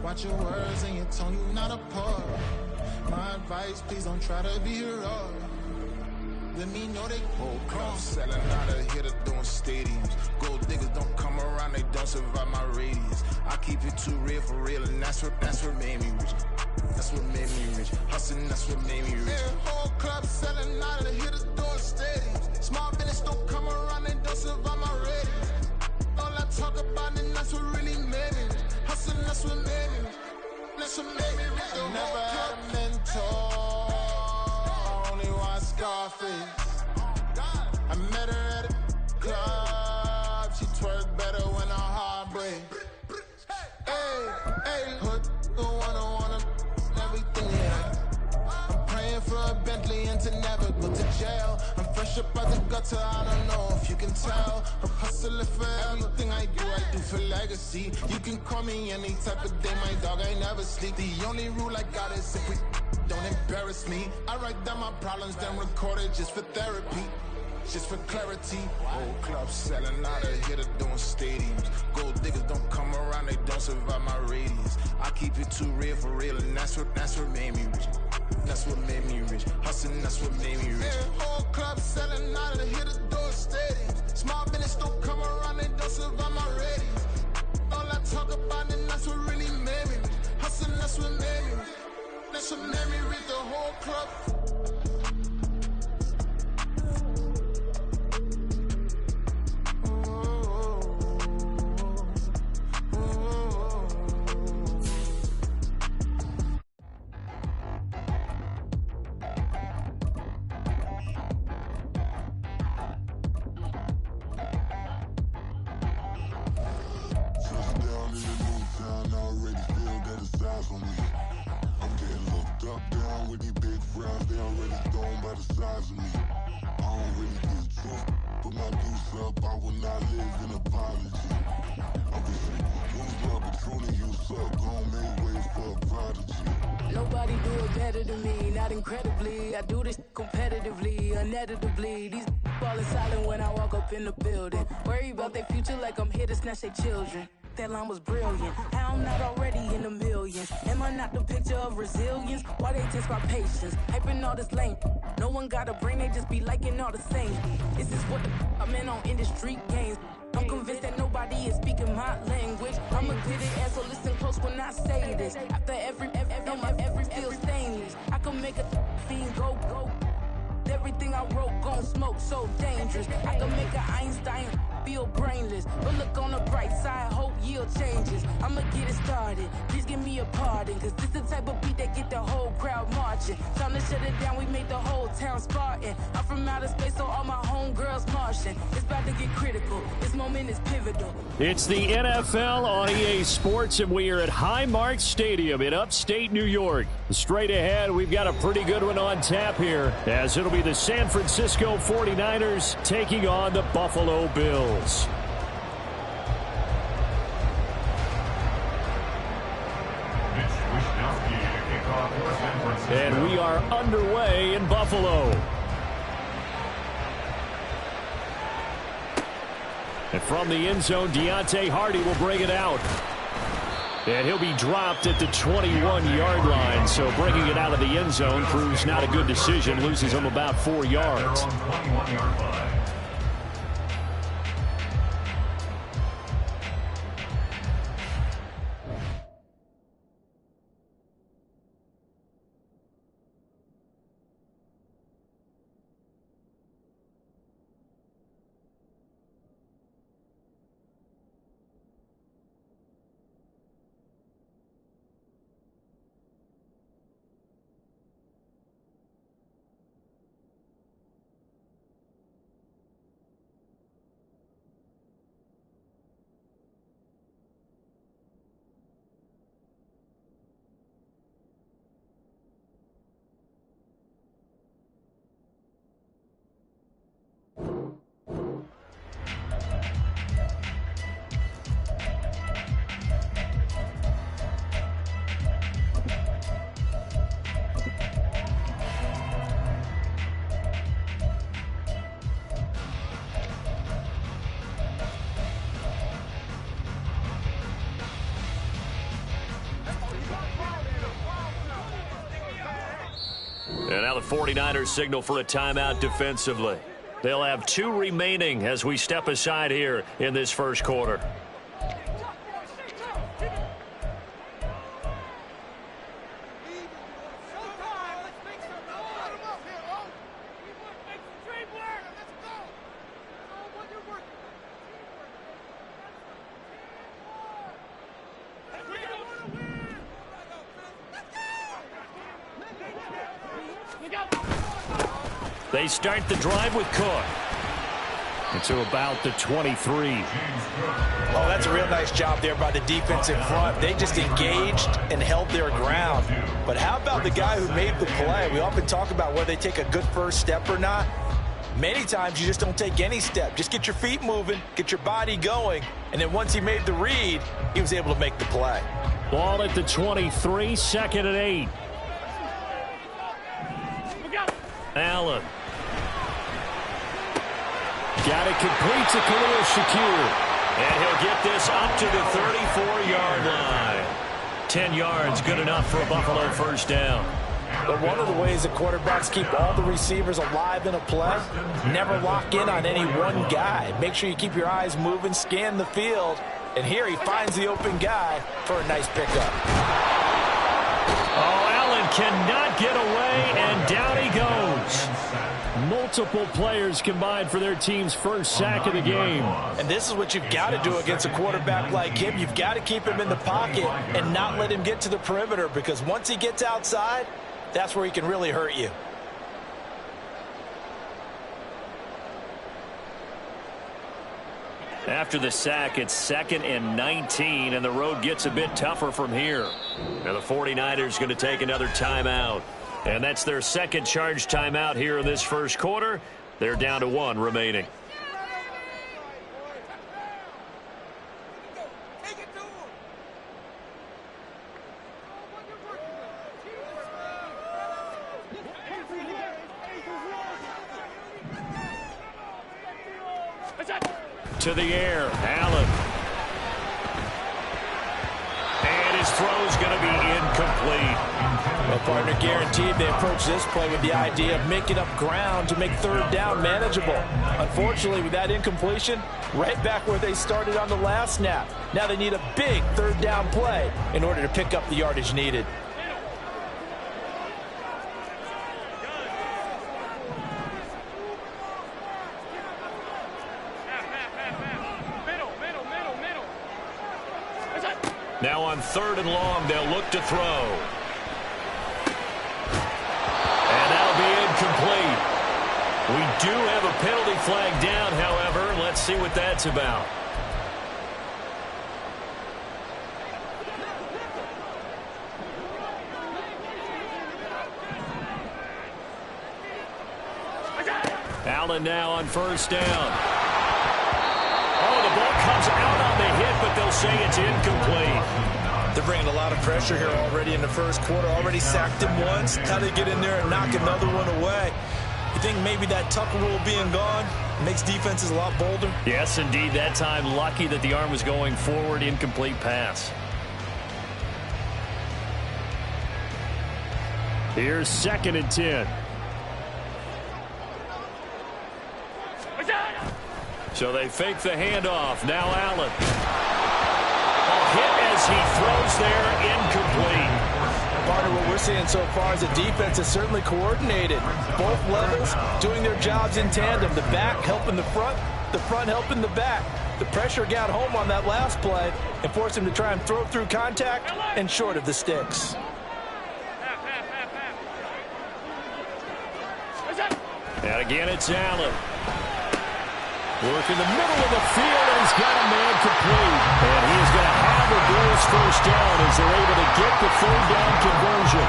Watch your words and your tone, you not a part. My advice, please don't try to be heroic. Let me know they whole club selling out of here to doing stadiums. Gold diggers don't come around, they don't survive my radius. I keep it too real for real, and that's what made me rich. That's what made me rich. Hustling, that's what made me rich. Yeah, whole club selling out of here to doing stadiums. Small business don't come around, they don't survive my radius. All I talk about, and that's what really made me rich. Hustling, that's what made me rich. That's what made me rich. I never had a mentor. Only one Scarface. I met her at a club. She twerk better when her heart breaks. Hey, put the wanna everything, yeah. I'm praying for a Bentley and to never go to jail. I'm fresh up out the gutter, I don't know if you can tell. I'm hustling for everything I do for legacy. You can call me any type of day, my dog, I never sleep. The only rule I got is if we don't embarrass me. I write down my problems, then record it just for therapy. Just for clarity, whole club selling out of here to doing stadiums. Gold diggers don't come around, they don't survive my radius. I keep it too real for real, and that's what made me rich. That's what made me rich. Hustling, that's what made me rich. Yeah, whole club selling out of here to doing stadiums. Small business don't come around, they don't survive my radius. All I talk about, and that's what really made me rich. Hustling, that's what made me rich. That's what made me rich. The whole club. Nobody do it better than me, not incredibly. I do this competitively, uneditably. These falling silent when I walk up in the building. Worry about their future like I'm here to snatch their children. That line was brilliant. How I'm not already in the millions? Am I not the picture of resilience? Why they test my patience? Hyping all this lame. No one got a brain, they just be liking all the same. This is what I'm in on industry games. I'm convinced that nobody is speaking my language. I'm a good ass, so listen close when I say this. After every feel stainless. I can make a fiend go. Everything I wrote gon' smoke, so dangerous. I can make an Einstein feel brainless. But look on the bright side, hope yield changes. I'ma get it started, please give me a pardon. Cause this the type of beat that get the whole crowd marching. Time to shut it down, we made the whole town Spartan. I'm from outer space, so all my homegirls Martian. It's about to get critical, this moment is pivotal. It's the NFL on EA Sports, and we are at Highmark Stadium in upstate New York. Straight ahead, we've got a pretty good one on tap here, as it'll be the San Francisco 49ers taking on the Buffalo Bills. And we are underway in Buffalo. And from the end zone, Deontay Hardy will bring it out. And he'll be dropped at the 21-yard line. So bringing it out of the end zone proves not a good decision. Loses him about 4 yards. And now the 49ers signal for a timeout defensively. They'll have 2 remaining as we step aside here in this first quarter. They start the drive with Cook. To about the 23. Oh, that's a real nice job there by the defense in front. They just engaged and held their ground. But how about the guy who made the play? We often talk about whether they take a good first step or not. Many times you just don't take any step. Just get your feet moving, get your body going, and then once he made the read, he was able to make the play. Ball at the 23, 2nd and 8. Allen. Got it complete to Khalil Shakir. And he'll get this up to the 34-yard line. 10 yards, good enough for a Buffalo first down. But one of the ways the quarterbacks keep all the receivers alive in a play, never lock in on any one guy. Make sure you keep your eyes moving, scan the field. And here he finds the open guy for a nice pickup. Oh, Allen cannot get away, and down he goes. Multiple players combined for their team's first sack of the game. And this is what you've got to do against a quarterback like him. You've got to keep him in the pocket and not let him get to the perimeter, because once he gets outside, that's where he can really hurt you. After the sack, it's 2nd and 19, and the road gets a bit tougher from here. Now the 49ers going to take another timeout. And that's their second charge timeout here in this first quarter. They're down to 1 remaining. To the air, Allen. And his throw's going to be incomplete. Well, partner, guaranteed they approach this play with the idea of making up ground to make 3rd down manageable. Unfortunately, with that incompletion, right back where they started on the last snap. Now they need a big 3rd down play in order to pick up the yardage needed. Now on 3rd and long, they'll look to throw. And that'll be incomplete. We do have a penalty flag down, however. Let's see what that's about. Allen now on 1st down. Oh, the ball comes out on the hit, but they'll say it's incomplete. They're bringing a lot of pressure here already in the first quarter. Already sacked him once. How they get in there and knock another one away. You think maybe that Tucker rule being gone makes defenses a lot bolder? Yes, indeed. That time, lucky that the arm was going forward. Incomplete pass. Here's 2nd and 10. So they fake the handoff. Now Allen. A hit as he throws there, incomplete. Partner, what we're seeing so far is the defense is certainly coordinated. Both levels doing their jobs in tandem. The back helping the front helping the back. The pressure got home on that last play and forced him to try and throw through contact and short of the sticks. And again, it's Allen. Work in the middle of the field, and he's got a man complete. And he is going to have a Bills first down as they're able to get the 3rd down conversion.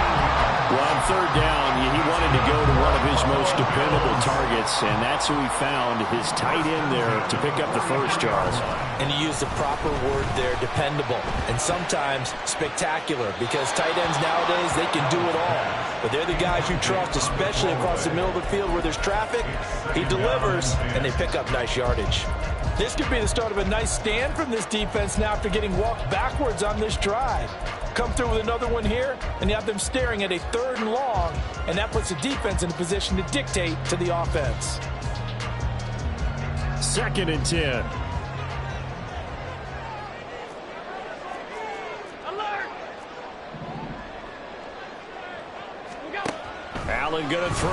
Well, on 3rd down, he wanted to go to one of his most dependable targets, and that's who he found, his tight end there, to pick up the first, Charles. And he used the proper word there, dependable, and sometimes spectacular, because tight ends nowadays, they can do it all. But they're the guys you trust, especially across the middle of the field where there's traffic. He delivers, and they pick up nice yardage. This could be the start of a nice stand from this defense now after getting walked backwards on this drive. come through with another one here, and you have them staring at a 3rd and long, and that puts the defense in a position to dictate to the offense. 2nd and 10. Allen going to throw.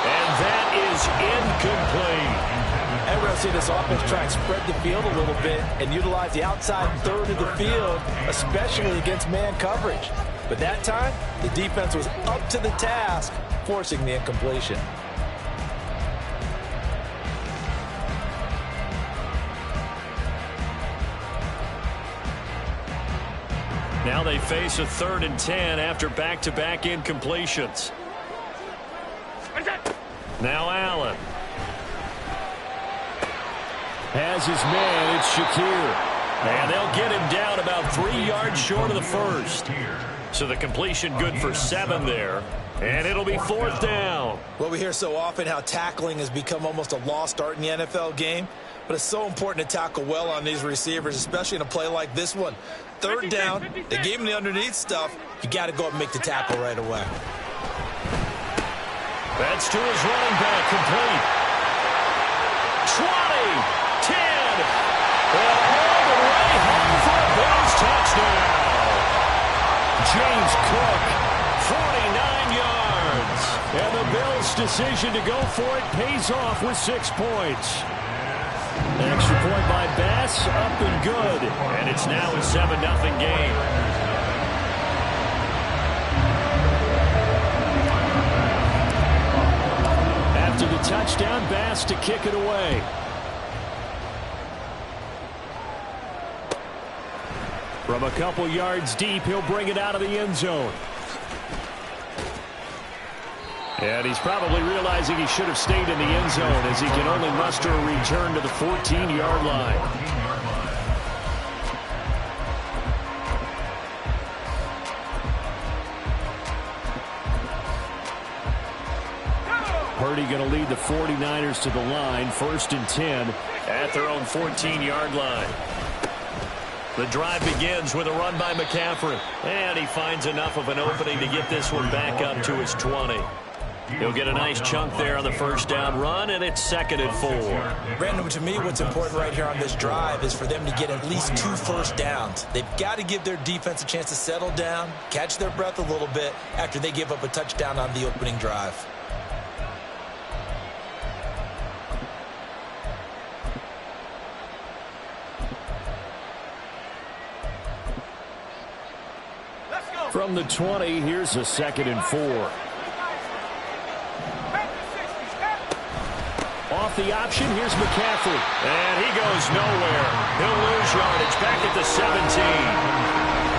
And that is incomplete. And we're going to see this offense try and spread the field a little bit and utilize the outside 3rd of the field, especially against man coverage. But that time, the defense was up to the task, forcing the incompletion. Now they face a 3rd and 10 after back-to-back incompletions. Now Allen has his man. It's Shakir. And they'll get him down about 3 yards short of the first. So the completion good for 7 there. And it'll be 4th down. Well, we hear so often how tackling has become almost a lost art in the NFL game. But it's so important to tackle well on these receivers, especially in a play like this one. 3rd down, they gave him the underneath stuff. You got to go up and make the tackle right away. That's to his running back, complete. 20, 10, and all the way home for a Bills touchdown. James Cook, 49 yards. And the Bills' decision to go for it pays off with 6 points. Extra point by Bass, up and good. And it's now a 7-0 game. After the touchdown, Bass to kick it away. From a couple yards deep, he'll bring it out of the end zone. And he's probably realizing he should have stayed in the end zone as he can only muster a return to the 14-yard line. Purdy going to lead the 49ers to the line, 1st and 10 at their own 14-yard line. The drive begins with a run by McCaffrey. And he finds enough of an opening to get this one back up to his 20. He'll get a nice chunk there on the 1st down run, and it's 2nd and 4. Brandon, to me, what's important right here on this drive is for them to get at least 2 first downs. They've got to give their defense a chance to settle down, catch their breath a little bit after they give up a touchdown on the opening drive. From the 20, here's a 2nd and 4. Off the option, here's McCaffrey. And he goes nowhere. He'll lose yardage back at the 17.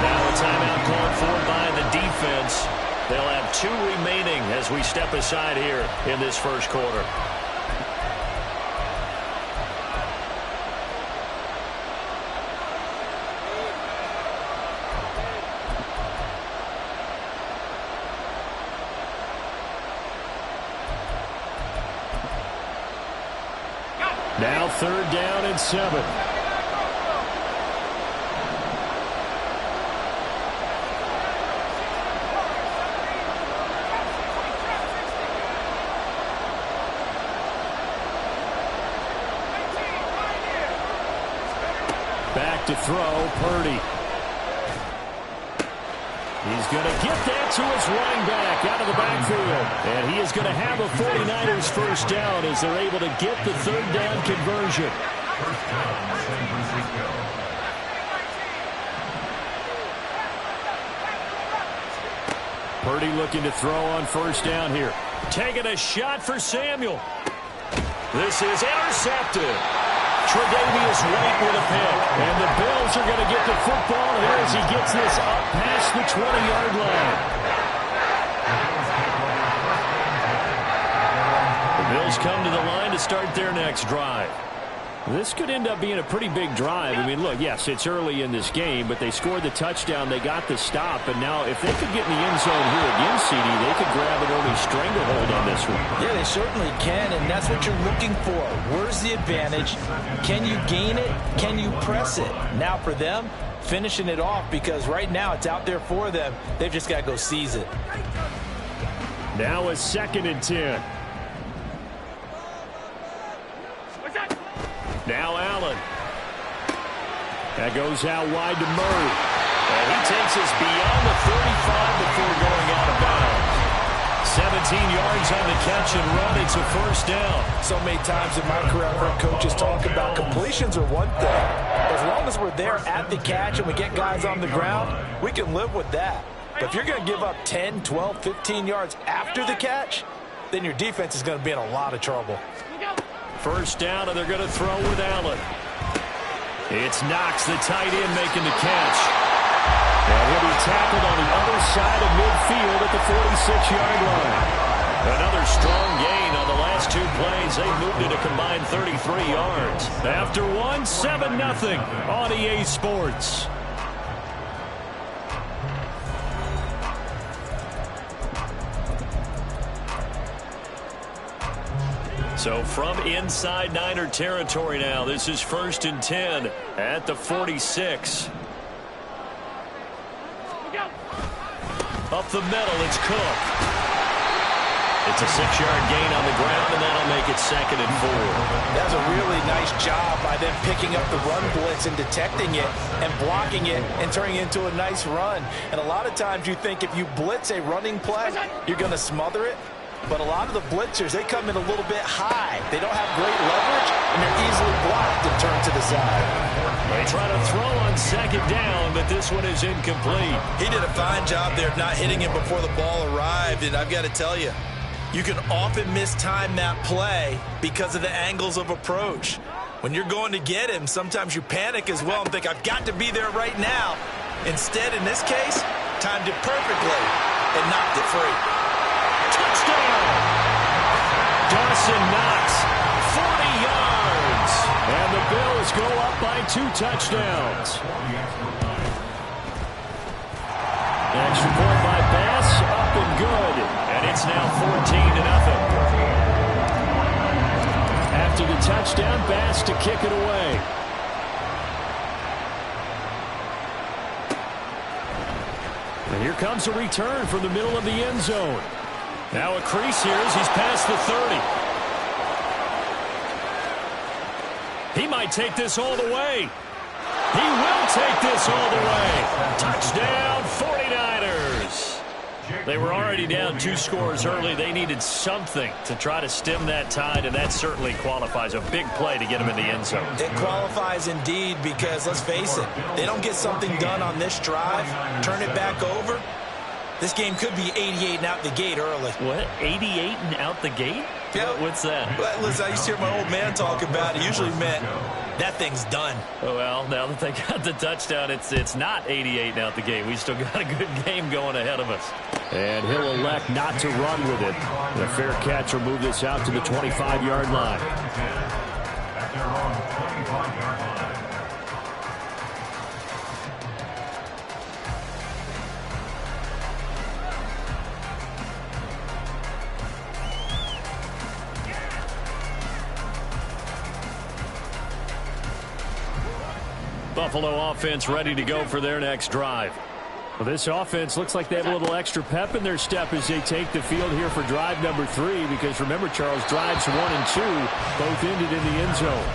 Now a timeout called for by the defense. They'll have 2 remaining as we step aside here in this 1st quarter. Now 3rd down and 7. Back to throw, Purdy. He's going to get that to his running back out of the backfield. And he is going to have a 49ers 1st down as they're able to get the 3rd down conversion. Purdy looking to throw on 1st down here. Taking a shot for Samuel. This is intercepted. Tre'Davious White with a pick. And the Bills are going to get the football here as he gets this up past the 20-yard line. The Bills come to the line to start their next drive. This could end up being a pretty big drive. I mean, look, yes, it's early in this game, but they scored the touchdown. They got the stop. And now if they could get in the end zone here again, CD, they could grab an early stranglehold on this one. Yeah, they certainly can, and that's what you're looking for. Where's the advantage? Can you gain it? Can you press it? Now for them, finishing it off, because right now it's out there for them. They've just got to go seize it. Now a 2nd and 10. Now Allen. That goes out wide to Murray. And he takes us beyond the 35 before going out of bounds. 17 yards on the catch and run. It's a first down. So many times in my career, I've heard coaches talk about completions are one thing. As long as we're there at the catch and we get guys on the ground, we can live with that. But if you're going to give up 10, 12, 15 yards after the catch, then your defense is going to be in a lot of trouble. First down, and they're going to throw with Allen. It's Knox, the tight end, making the catch. And he'll be tackled on the other side of midfield at the 46-yard line. Another strong gain on the last 2 plays. They moved it a combined 33 yards. After one, 7-0 on EA Sports. So from inside Niner territory now, this is 1st and 10 at the 46. Up the middle, it's Cook. It's a 6-yard gain on the ground, and that'll make it 2nd and 4. That's a really nice job by them picking up the run blitz and detecting it and blocking it and turning it into a nice run. And a lot of times you think if you blitz a running play, you're going to smother it. But a lot of the blitzers, they come in a little bit high. They don't have great leverage, and they're easily blocked and turned to the side. They try to throw on 2nd down, but this one is incomplete. He did a fine job there of not hitting him before the ball arrived, and I've got to tell you, you can often mistime that play because of the angles of approach. When you're going to get him, sometimes you panic as well and think, I've got to be there right now. Instead, in this case, timed it perfectly and knocked it free. Touchdown! Dawson Knox, 40 yards. And the Bills go up by 2 touchdowns. Extra point by Bass, up and good. And it's now 14-0. After the touchdown, Bass to kick it away. And here comes a return from the middle of the end zone. Now a crease here as he's past the 30. He might take this all the way. He will take this all the way. Touchdown, 49ers. They were already down 2 scores early. They needed something to try to stem that tide, and that certainly qualifies. A big play to get them in the end zone. It qualifies indeed because, let's face it, they don't get something done on this drive, turn it back over, this game could be 88 and out the gate early. What? 88 and out the gate? Yeah. What's that? Well, listen, I used to hear my old man talk about it. Usually meant that thing's done. Oh, well, now that they got the touchdown, it's not 88 and out the gate. We still got a good game going ahead of us. And he'll elect not to run with it. The fair catch will move this out to the 25-yard line. Buffalo offense ready to go for their next drive. Well, this offense looks like they have a little extra pep in their step as they take the field here for drive number 3, because remember, Charles, drives 1 and 2 both ended in the end zone.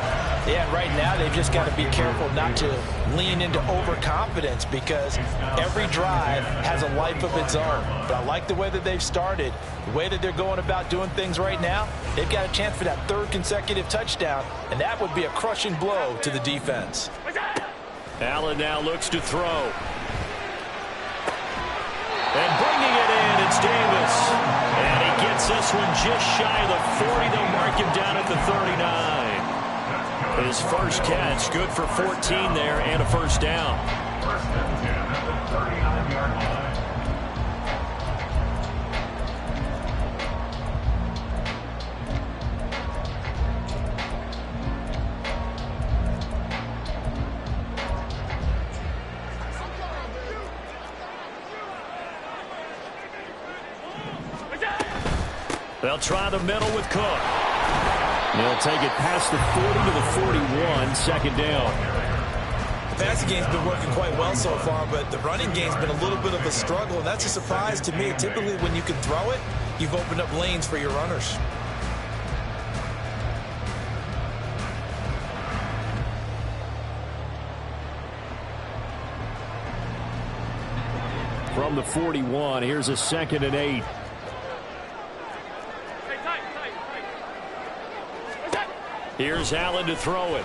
Yeah, right now they've just got to be careful not to lean into overconfidence because every drive has a life of its own. But I like the way that they've started, the way that they're going about doing things right now. They've got a chance for that 3rd consecutive touchdown, and that would be a crushing blow to the defense. Allen now looks to throw. And bringing it in, it's Davis. And he gets this one just shy of the 40. They'll mark him down at the 39. His first catch, good for 14 there and a first down. They'll try the middle with Cook. They'll take it past the 40 to the 41, second down. The passing game's been working quite well so far, but the running game's been a little bit of a struggle, and that's a surprise to me. Typically, when you can throw it, you've opened up lanes for your runners. From the 41, here's a 2nd and 8. Here's Allen to throw it.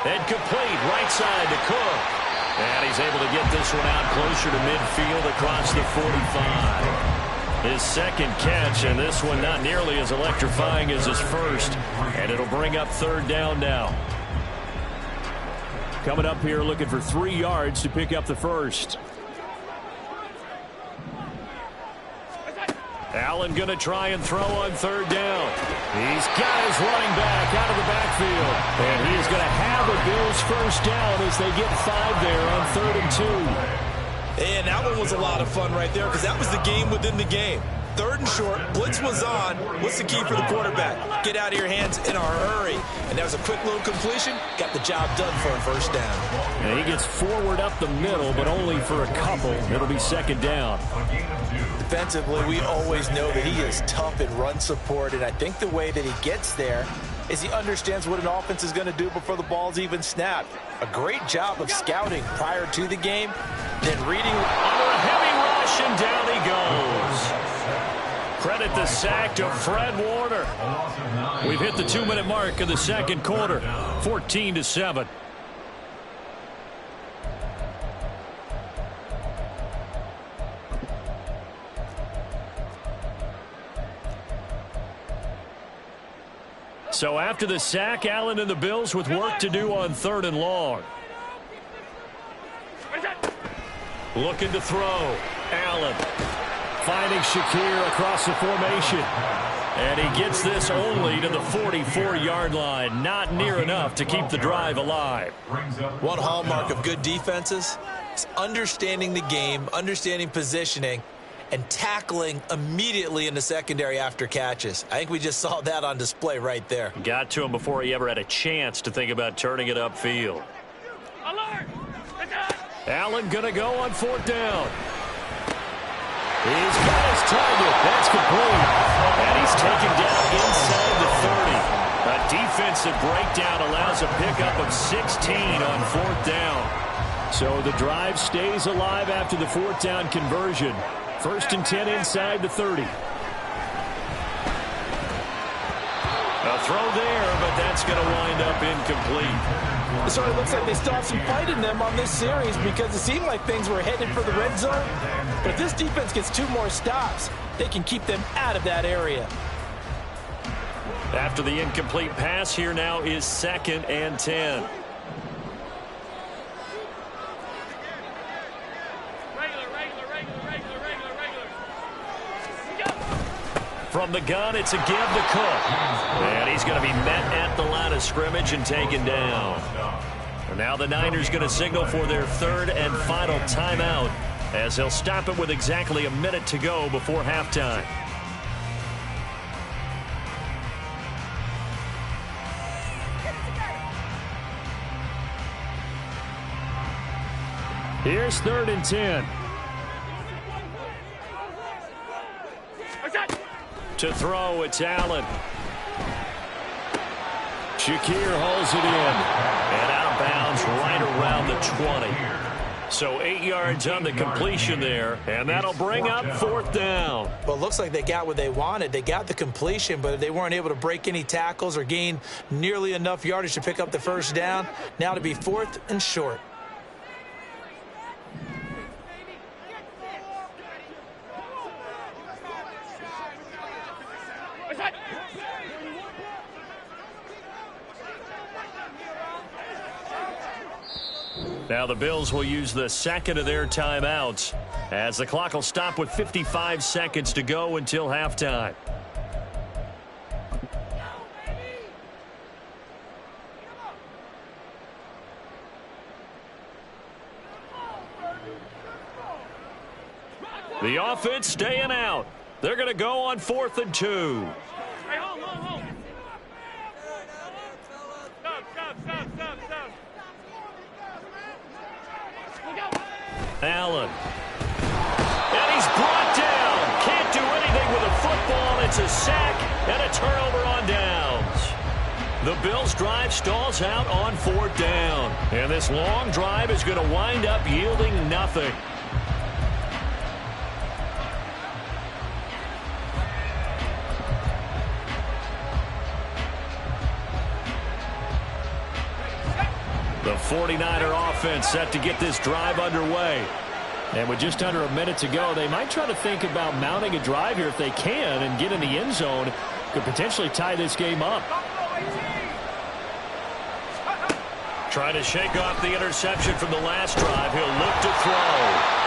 And complete, right side to Cook. And he's able to get this one out closer to midfield across the 45. His second catch, and this one not nearly as electrifying as his first. And it'll bring up 3rd down now. Coming up here looking for 3 yards to pick up the first. Allen going to try and throw on 3rd down. He's got his running back out of the backfield. And he is going to have the Bills first down as they get 5 there on 3rd and 2. And that one was a lot of fun right there because that was the game within the game. 3rd and short, blitz was on. What's the key for the quarterback? Get out of your hands in a hurry. And that was a quick little completion. Got the job done for a first down. And he gets forward up the middle, but only for a couple. It'll be 2nd down. Defensively, we always know that he is tough in run support, and I think the way that he gets there is he understands what an offense is going to do before the ball's even snapped. A great job of scouting prior to the game, then reading under a heavy rush, and down he goes. Credit the sack to Fred Warner. We've hit the 2-minute mark of the 2nd quarter, 14-7. So after the sack, Allen and the Bills with work to do on 3rd and long. Looking to throw. Allen finding Shakir across the formation. And he gets this only to the 44-yard line. Not near enough to keep the drive alive. One hallmark of good defenses is understanding the game, understanding positioning, and tackling immediately in the secondary after catches. I think we just saw that on display right there. Got to him before he ever had a chance to think about turning it upfield. Allen going to go on 4th down. He's got his target. That's complete. And he's taken down inside the 30. A defensive breakdown allows a pickup of 16 on 4th down. So the drive stays alive after the 4th down conversion. 1st and 10 inside the 30. A throw there, but that's going to wind up incomplete. It sort of looks like they still have some fight in them on this series because it seemed like things were headed for the red zone. But if this defense gets 2 more stops, they can keep them out of that area. After the incomplete pass, here now is 2nd and 10. From the gun, it's a give to Cook. And he's going to be met at the line of scrimmage and taken down. And now the Niners going to signal for their 3rd and final timeout as they'll stop it with exactly a minute to go before halftime. Here's 3rd and 10. To throw, it's Allen. Shakir hauls it in. And out of bounds right around the 20. So 8 yards on the completion there. And that'll bring up 4th down. Well, it looks like they got what they wanted. They got the completion, but they weren't able to break any tackles or gain nearly enough yardage to pick up the first down. Now to be 4th and short. Now the Bills will use the 2nd of their timeouts as the clock will stop with 55 seconds to go until halftime. The offense staying out. They're going to go on 4th and 2. Hey, hold. Stop. Allen. And he's brought down. Can't do anything with a football. It's a sack and a turnover on downs. The Bills' drive stalls out on 4th down. And this long drive is going to wind up yielding nothing. The 49er offense set to get this drive underway. And with just under a minute to go, they might try to think about mounting a drive here if they can and get in the end zone. Could potentially tie this game up. Trying to shake off the interception from the last drive. He'll look to throw.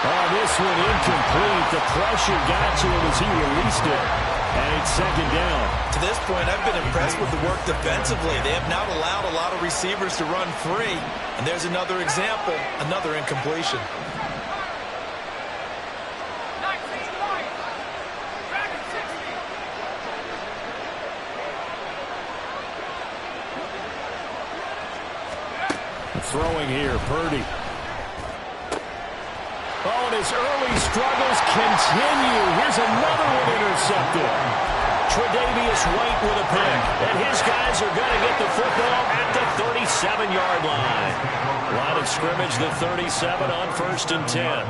Oh, this one incomplete. The pressure got to him as he released it. And it's 2nd down. To this point, I've been impressed with the work defensively. They have not allowed a lot of receivers to run free. And there's another example, another incompletion. Throwing here, Purdy. Oh, and his early struggles continue. Here's another one intercepted. Tre'Davious White with a pick. And his guys are going to get the football at the 37-yard line. Line of scrimmage, the 37 on 1st and 10.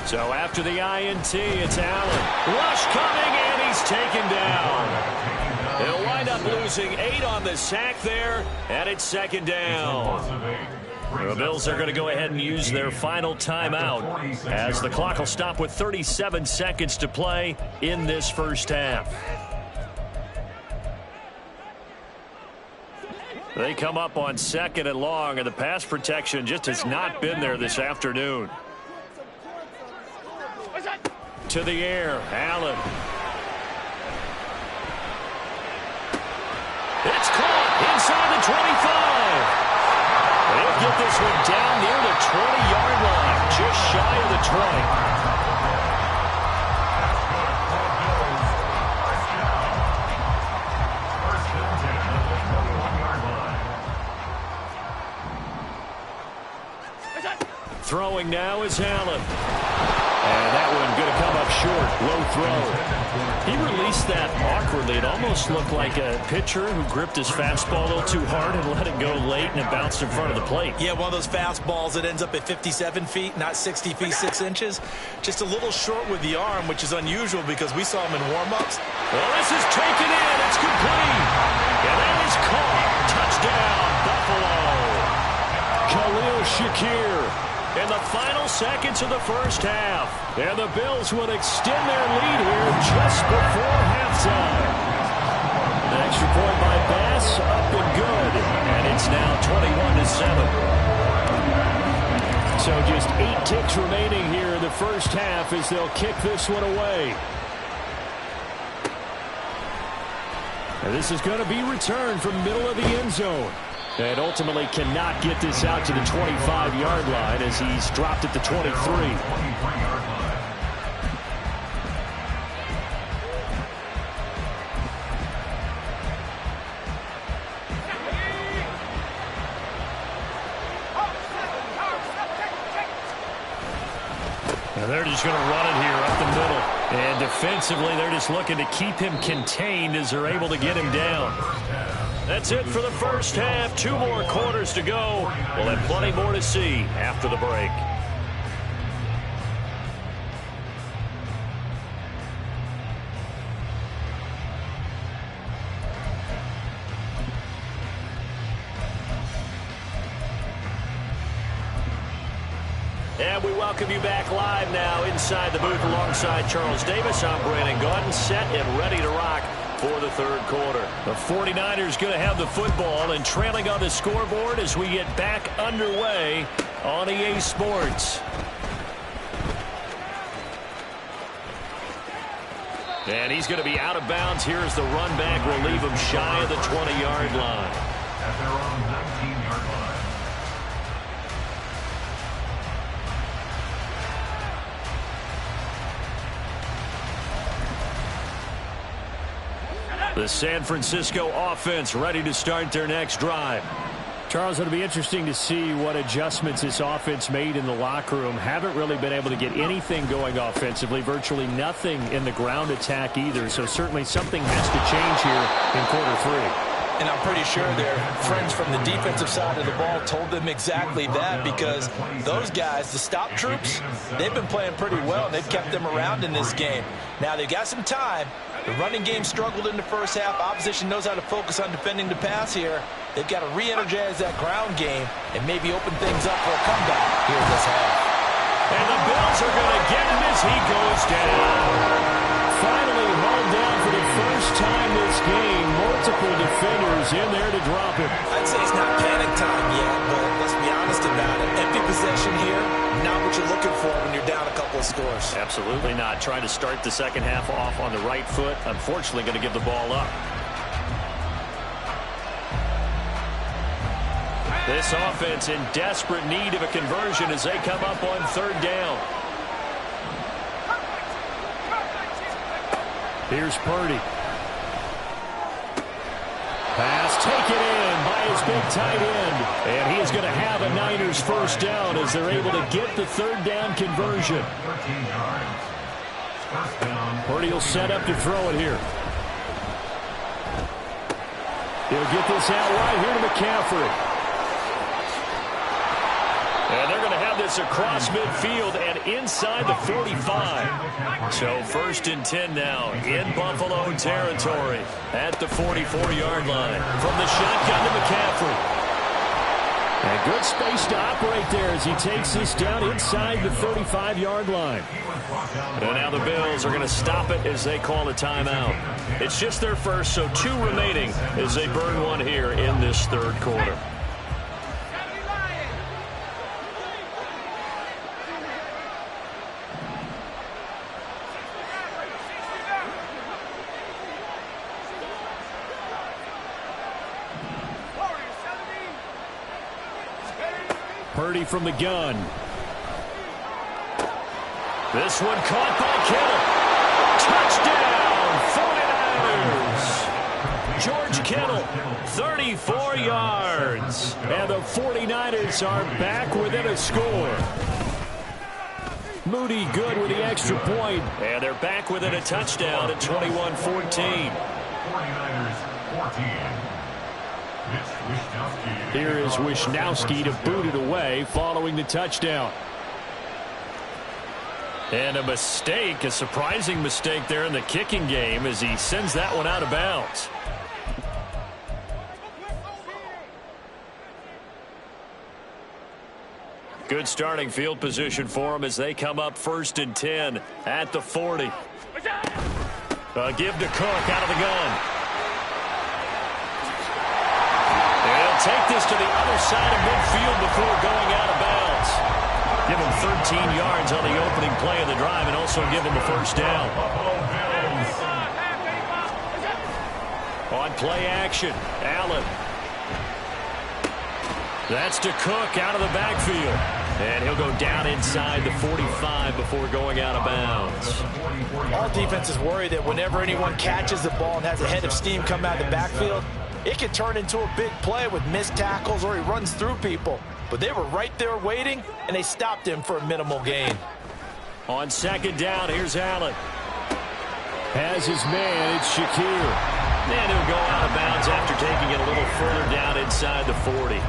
So after the INT, it's Allen. Rush coming, and he's taken down. They'll wind up losing 8 on the sack there, and it's 2nd down. The Bills are going to go ahead and use their final timeout as the clock will stop with 37 seconds to play in this first half. They come up on 2nd and long, and the pass protection just has not been there this afternoon. To the air, Allen. It's caught inside the 25. They'll get this one down near the 20-yard line, just shy of the 20. Throwing now is Allen. And that one going to come up short. Low throw. He released that awkwardly. It almost looked like a pitcher who gripped his fastball a little too hard and let it go late, and it bounced in front of the plate. Yeah, one of those fastballs that ends up at 57 feet, not 60 feet, 6 inches. Just a little short with the arm, which is unusual because we saw him in warm-ups. Well, this is taken in. It's complete. And that is caught. Touchdown, Buffalo. Khalil Shakir. In the final seconds of the first half. And the Bills would extend their lead here just before halftime. An extra point by Bass, up and good. And it's now 21-7. So just 8 ticks remaining here in the first half as they'll kick this one away. And this is going to be returned from the middle of the end zone. And ultimately cannot get this out to the 25-yard line as he's dropped at the 23. And they're just going to run it here up the middle. And defensively, they're just looking to keep him contained as they're able to get him down. That's it for the first half. 2 more quarters to go. We'll have plenty more to see after the break. And we welcome you back live now inside the booth alongside Charles Davis. I'm Brandon Gaudin, set and ready to rock for the third quarter. The 49ers going to have the football and trailing on the scoreboard as we get back underway on EA Sports. And he's going to be out of bounds here as the run back will leave him shy of the 20-yard line. At their own 19-yard line. The San Francisco offense ready to start their next drive. Charles, it'll be interesting to see what adjustments this offense made in the locker room. Haven't really been able to get anything going offensively, virtually nothing in the ground attack either. So certainly something has to change here in quarter 3. And I'm pretty sure their friends from the defensive side of the ball told them exactly that, because those guys, the stop troops, they've been playing pretty well, and they've kept them around in this game. Now, they've got some time. The running game struggled in the first half. Opposition knows how to focus on defending the pass here. They've got to re-energize that ground game and maybe open things up for a comeback here in this half. And the Bills are going to get him as he goes down. Finally hauled down for the first time this game. Multiple defenders in there to drop him. I'd say it's not panic time yet, but let's be honest about it. Empty possession here, not what you're looking for when you're down a couple of scores. Absolutely not. Trying to start the second half off on the right foot. Unfortunately, going to give the ball up. This offense in desperate need of a conversion as they come up on third down. Here's Purdy. Pass taken in by his big tight end. And he is going to have a Niners first down as they're able to get the third down conversion. Purdy will set up to throw it here. He'll get this out right here to McCaffrey. And they're going to have this across midfield and inside the 45. So first and 10 now in Buffalo territory at the 44-yard line. From the shotgun to McCaffrey. And good space to operate there as he takes this down inside the 35-yard line. And now the Bills are going to stop it as they call a timeout. It's just their first, so 2 remaining as they burn one here in this third quarter. Purdy from the gun. This one caught by Kittle. Touchdown, 49ers. George Kittle, 34 yards. And the 49ers are back within a score. Moody good with the extra point. And they're back within a touchdown at 21-14. 49ers 14. Here is Wisnowski to boot it away following the touchdown. And a mistake, a surprising mistake there in the kicking game as he sends that one out of bounds. Good starting field position for them as they come up first and 10 at the 40. Give to Cook out of the gun. Take this to the other side of midfield before going out of bounds. Give him 13 yards on the opening play of the drive and also give him the first down. On play action, Allen. That's to Cook out of the backfield. And he'll go down inside the 45 before going out of bounds. All defenses worry that whenever anyone catches the ball and has a head of steam come out of the backfield, it can turn into a big play with missed tackles or he runs through people. But they were right there waiting, and they stopped him for a minimal gain. On second down, here's Allen. Has his man, it's Shakir. And he'll go out of bounds after taking it a little further down inside the 40.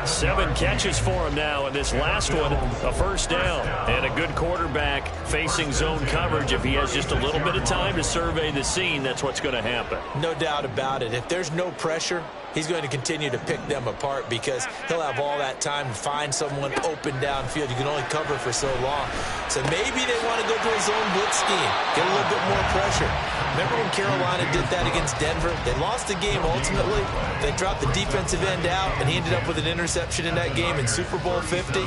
7 catches for him now, and this last one, a first down. And a good quarterback facing zone coverage. If he has just a little bit of time to survey the scene, that's what's going to happen. No doubt about it. If there's no pressure, he's going to continue to pick them apart because he'll have all that time to find someone open downfield. You can only cover for so long. So maybe they want to go to a zone blitz scheme, get a little bit more pressure. Remember when Carolina did that against Denver? They lost the game ultimately. They dropped the defensive end out, and he ended up with an interception in that game in Super Bowl 50.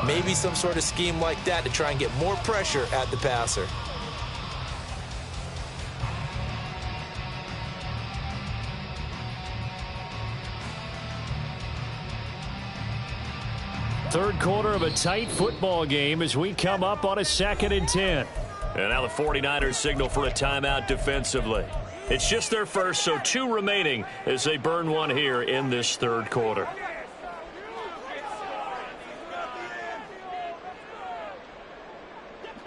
Maybe some sort of scheme like that to try and get more pressure at the passer. Third quarter of a tight football game as we come up on a 2nd and 10. And now the 49ers signal for a timeout defensively. It's just their first, so 2 remaining as they burn one here in this third quarter.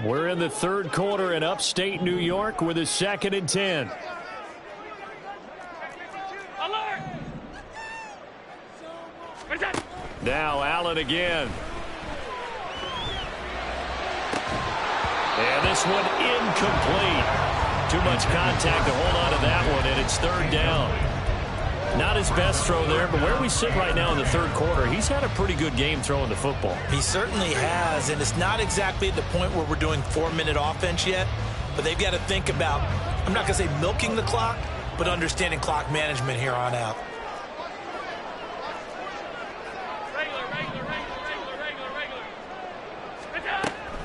We're in the third quarter in upstate New York with a 2nd and 10. Now Allen again. And this one incomplete. Too much contact to hold on to that one, and it's 3rd down. Not his best throw there, but where we sit right now in the third quarter, he's had a pretty good game throwing the football. He certainly has, and it's not exactly at the point where we're doing 4-minute offense yet, but they've got to think about, I'm not going to say milking the clock, but understanding clock management here on out.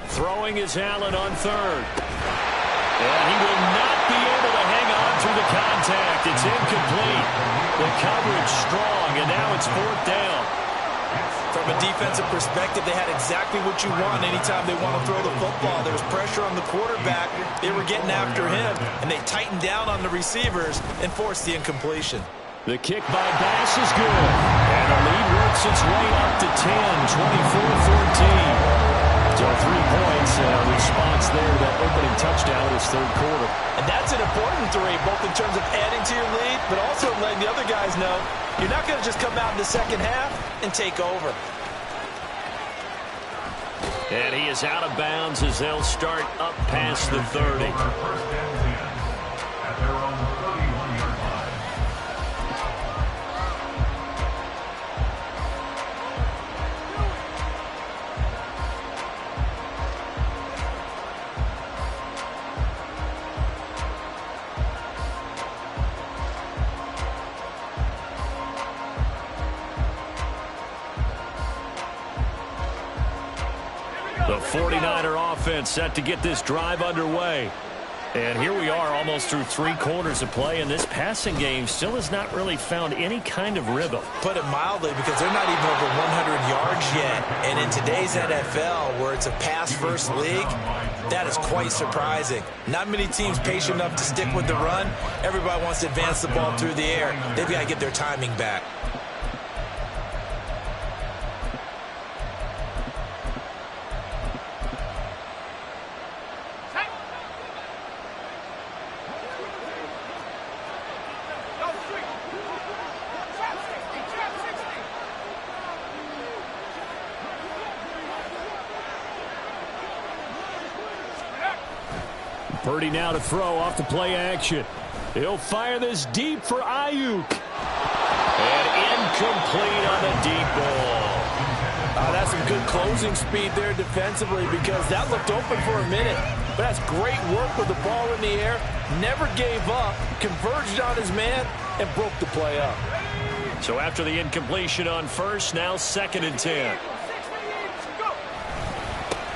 Throwing is Allen on 3rd. And he will not be able to hang on through the contact. It's incomplete. The coverage strong, and now it's 4th down. From a defensive perspective, they had exactly what you want anytime they want to throw the football. There was pressure on the quarterback. They were getting after him, and they tightened down on the receivers and forced the incompletion. The kick by Bass is good. And the lead works its way up to 10, 24-14. So 3 points, response there to that opening touchdown in this third quarter. And that's an important 3, both in terms of adding to your lead, but also letting the other guys know you're not going to just come out in the second half and take over. And he is out of bounds as they'll start up past the 30. First and 10 at their own 31-yard line. The 49er offense set to get this drive underway. And here we are almost through 3 quarters of play, and this passing game still has not really found any kind of rhythm. Put it mildly, because they're not even over 100 yards yet. And in today's NFL, where it's a pass-first league, that is quite surprising. Not many teams patient enough to stick with the run. Everybody wants to advance the ball through the air. They've got to get their timing back. Purdy now to throw off the play action. He'll fire this deep for Ayuk. And incomplete on the deep ball. That's some good closing speed there defensively, because that looked open for a minute. But that's great work with the ball in the air. Never gave up, converged on his man, and broke the play up. So after the incompletion on first, now 2nd and 10.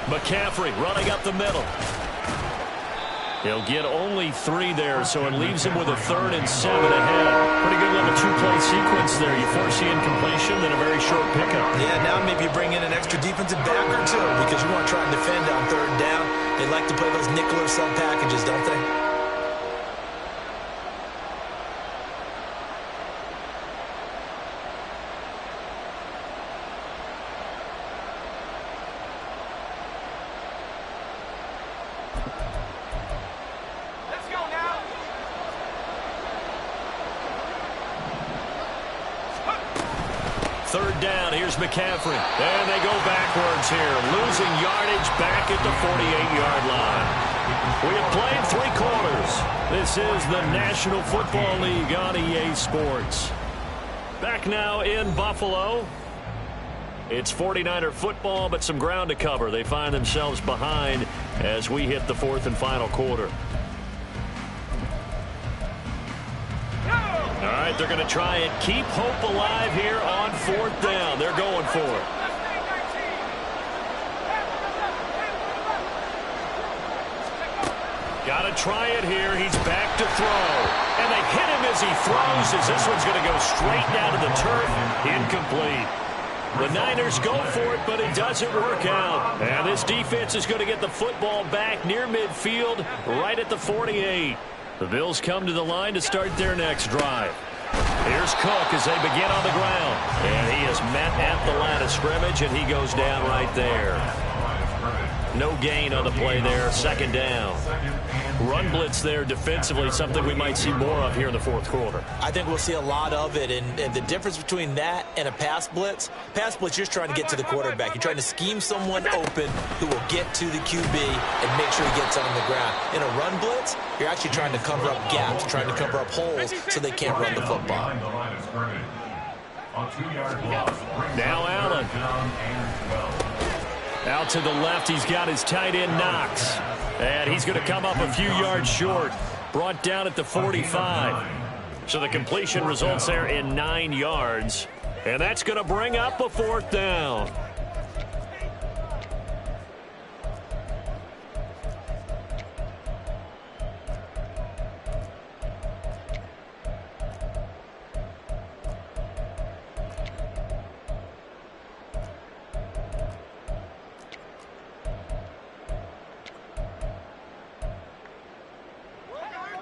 McCaffrey running up the middle. He'll get only 3 there, so it leaves him with a 3rd and 7 ahead. Pretty good little 2-play sequence there. You force the incompletion, then a very short pickup. Yeah, now maybe you bring in an extra defensive back or 2, because you want to try and defend on 3rd down. They like to play those nickel or sub packages, don't they? Third down, here's McCaffrey. And they go backwards here, losing yardage back at the 48-yard line. We have played 3 quarters. This is the National Football League on EA Sports. Back now in Buffalo. It's 49er football, but some ground to cover. They find themselves behind as we hit the 4th and final quarter. All right, they're going to try and keep hope alive here on 4th down. They're going for it. Got to try it here. He's back to throw. And they hit him as he throws, as this one's going to go straight down to the turf. Incomplete. The Niners go for it, but it doesn't work out. And this defense is going to get the football back near midfield, right at the 48. The Bills come to the line to start their next drive. Here's Cook as they begin on the ground. And he is met at the line of scrimmage, and he goes down right there. No gain on the play there, second down. Run blitz there defensively, something we might see more of here in the fourth quarter. I think we'll see a lot of it, and the difference between that and a pass blitz, you're just trying to get to the quarterback. You're trying to scheme someone open who will get to the QB and make sure he gets on the ground. In a run blitz, you're actually trying to cover up gaps, trying to cover up holes so they can't run the football. Now Allen. Out to the left, he's got his tight end Knox. And he's going to come up a few yards short. Brought down at the 45. So the completion results there in 9 yards. And that's going to bring up a fourth down.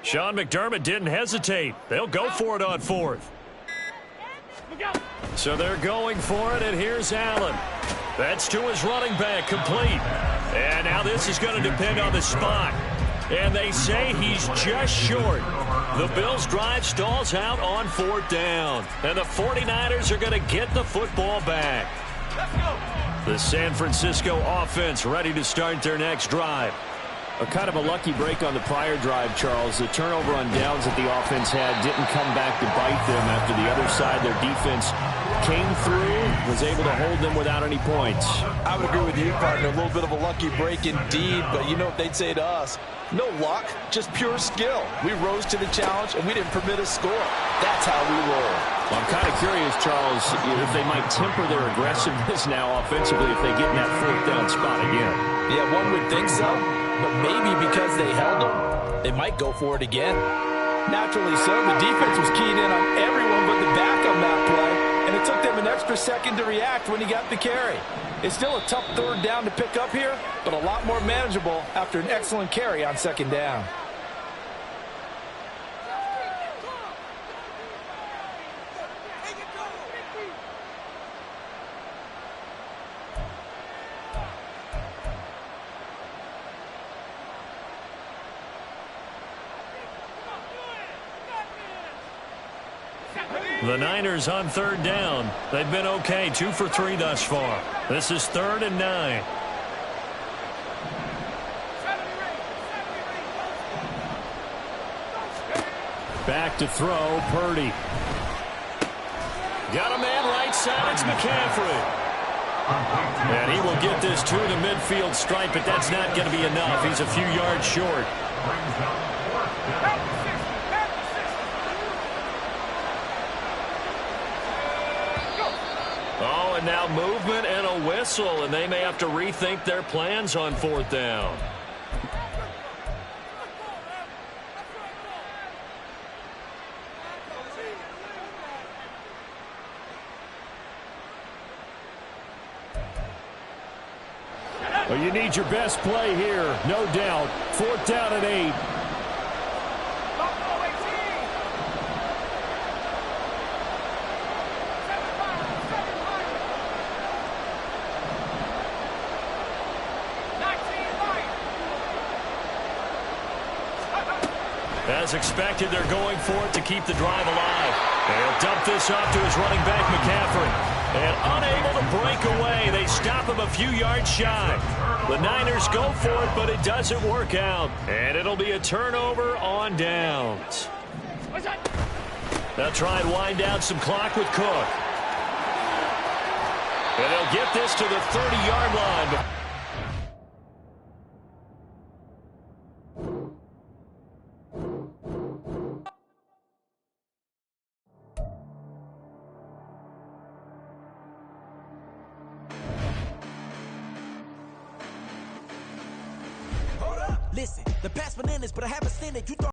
Sean McDermott didn't hesitate. They'll go for it on fourth. So they're going for it, and here's Allen. That's to his running back, complete. And now this is going to depend on the spot. And they say he's just short. The Bills' drive stalls out on fourth down. And the 49ers are going to get the football back. The San Francisco offense ready to start their next drive. A kind of a lucky break on the prior drive, Charles. The turnover on downs that the offense had didn't come back to bite them after the other side. Their defense came through, was able to hold them without any points. I would agree with you, partner. A little bit of a lucky break indeed, but you know what they'd say to us? No luck, just pure skill. We rose to the challenge, and we didn't permit a score. That's how we roll. Well, I'm kind of curious, Charles, if they might temper their aggressiveness now offensively if they get in that fourth down spot again. Yeah, one would think so. But maybe because they held them, they might go for it again. Naturally so. The defense was keyed in on everyone but the back on that play, and it took them an extra second to react when he got the carry. It's still a tough third down to pick up here, but a lot more manageable after an excellent carry on second down. The Niners on third down. They've been okay, 2 for 3 thus far. This is 3rd and 9. Back to throw, Purdy. Got a man right side, it's McCaffrey. And he will get this to the midfield stripe, but that's not going to be enough. He's a few yards short. Oh, and now movement and a whistle, and they may have to rethink their plans on fourth down. Well, you need your best play here, no doubt. 4th down and 8. As expected, they're going for it to keep the drive alive. They'll dump this off to his running back, McCaffrey. And unable to break away, they stop him a few yards shy. The Niners go for it, but it doesn't work out. And it'll be a turnover on downs. They'll try and wind down some clock with Cook. And they'll get this to the 30-yard line. Listen, the past bananas, but I haven't seen it. You thought